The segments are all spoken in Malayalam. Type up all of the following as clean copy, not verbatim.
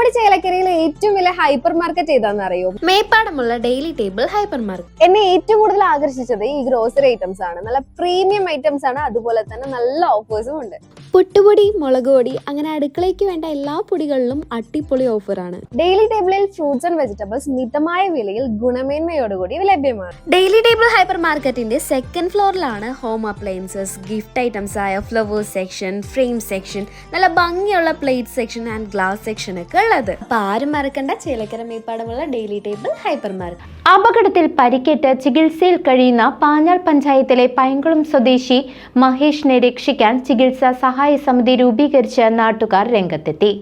നമ്മുടെ ചേലക്കരയിലെ ഏറ്റവും വലിയ ഹൈപ്പർ മാർക്കറ്റ് ഏതാണെന്ന് അറിയോ? മേപ്പാടമുള്ള ഡെയിലി ടേബിൾ ഹൈപ്പർ മാർക്കറ്റ്. എന്നെ ഏറ്റവും കൂടുതൽ ആകർഷിച്ചത് ഈ ഗ്രോസറി ഐറ്റംസ് ആണ്. നല്ല പ്രീമിയം ഐറ്റംസ് ആണ്, അതുപോലെ തന്നെ നല്ല ഓഫേഴ്സും ഉണ്ട്. പുട്ടുപൊടി, മുളക് പൊടി, അങ്ങനെ അടുക്കളയ്ക്ക് വേണ്ട എല്ലാ പൊടികളിലും അടിപൊളി ഓഫറാണ്. ഡെയിലി ടേബിളിൽ ഫ്രൂട്ട്സ് ആൻഡ് വെജിറ്റബിൾസ് മിതമായ വിലയിൽ ഗുണമേന്മയോടുകൂടി ലഭ്യമാണ്. ഡെയിലി ടേബിൾ ഹൈപ്പർ മാർക്കറ്റിന്റെ സെക്കൻഡ് ഫ്ലോറിലാണ് ഹോം അപ്ലയൻസസ്, ഗിഫ്റ്റ് ഐറ്റംസ് ആയ ഫ്ലവേഴ്സ് സെക്ഷൻ, ഫ്രെയിം സെക്ഷൻ, നല്ല ഭംഗിയുള്ള plate section and glass section ഒക്കെ ഉള്ളത്. അപ്പൊ ആരും മറക്കണ്ട, ചേലക്കര മേപ്പാടമുള്ള ഡെയിലി ടേബിൾ ഹൈപ്പർ മാർക്കറ്റ്. അപകടത്തിൽ പരിക്കേറ്റ് ചികിത്സയിൽ കഴിയുന്ന പാഞ്ഞാൾ പഞ്ചായത്തിലെ പൈങ്കുളം സ്വദേശി മഹേഷിനെ രക്ഷിക്കാൻ ചികിത്സാ സഹായ സമിതി രൂപീകരിച്ച് നാട്ടുകാർ രംഗത്തെത്തി.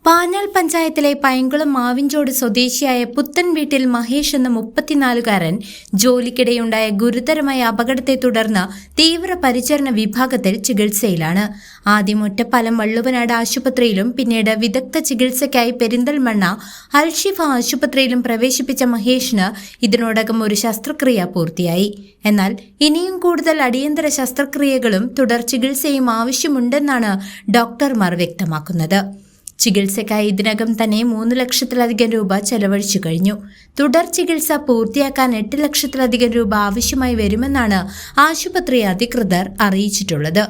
പാഞ്ഞാൾ പഞ്ചായത്തിലെ പൈങ്കുളം മാവിൻചോട് സ്വദേശിയായ പുത്തൻ വീട്ടിൽ മഹേഷ് എന്ന 34-കാരൻ ജോലിക്കിടെയുണ്ടായ ഗുരുതരമായ അപകടത്തെ തുടർന്ന് തീവ്ര പരിചരണ വിഭാഗത്തിൽ ചികിത്സയിലാണ്. ആദ്യം ഒറ്റപ്പാലം വള്ളുവനാട് ആശുപത്രിയിലും പിന്നീട് വിദഗ്ധ ചികിത്സയ്ക്കായി പെരിന്തൽമണ്ണ അൽഷിഫ ആശുപത്രിയിലും പ്രവേശിപ്പിച്ച മഹേഷിന് ഇതിനോടകം ഒരു ശസ്ത്രക്രിയ പൂർത്തിയായി. എന്നാൽ ഇനിയും കൂടുതൽ അടിയന്തര ശസ്ത്രക്രിയകളും തുടർ ചികിത്സയും ആവശ്യമുണ്ടെന്നാണ് ഡോക്ടർമാർ വ്യക്തമാക്കുന്നത്. ചികിത്സയ്ക്കായി ഇതിനകം തന്നെ 3 ലക്ഷത്തിലധികം രൂപ ചെലവഴിച്ചു കഴിഞ്ഞു. തുടർ ചികിത്സ പൂർത്തിയാക്കാൻ 8 ലക്ഷത്തിലധികം രൂപ ആവശ്യമായി വരുമെന്നാണ് ആശുപത്രി അധികൃതർ അറിയിച്ചിട്ടുള്ളത്.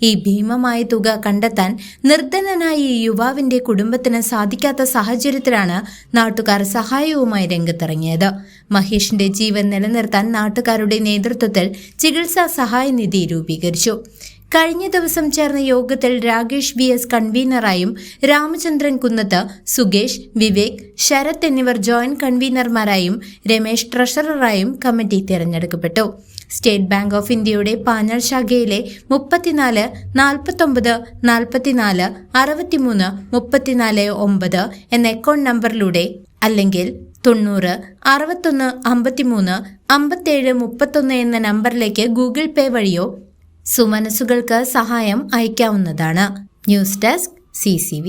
ഈ ഭീമമായ തുക കണ്ടെത്താൻ നിർധനനായ ഈ യുവാവിന്റെ കുടുംബത്തിന് സാധിക്കാത്ത സാഹചര്യത്തിലാണ് നാട്ടുകാർ സഹായവുമായി രംഗത്തിറങ്ങിയത്. മഹേഷിന്റെ ജീവൻ നിലനിർത്താൻ നാട്ടുകാരുടെ നേതൃത്വത്തിൽ ചികിത്സാ സഹായ നിധി രൂപീകരിച്ചു. കഴിഞ്ഞ ദിവസം ചേർന്ന യോഗത്തിൽ രാകേഷ് VS കൺവീനറായും രാമചന്ദ്രൻ കുന്നത്ത്, സുകേഷ്, വിവേക്, ശരത് എന്നിവർ ജോയിന്റ് കൺവീനർമാരായും രമേശ് ട്രഷററായും കമ്മിറ്റി തിരഞ്ഞെടുക്കപ്പെട്ടു. സ്റ്റേറ്റ് ബാങ്ക് ഓഫ് ഇന്ത്യയുടെ പാഞ്ഞാൾ ശാഖയിലെ 34 49 44 63 34 9 എന്ന അക്കൗണ്ട് നമ്പറിലൂടെ അല്ലെങ്കിൽ 90 61 53 57 31 എന്ന നമ്പറിലേക്ക് ഗൂഗിൾ പേ വഴിയോ സുമനസുകൾക്ക് സഹായം അയക്കാവുന്നതാണ്. News desk CCV.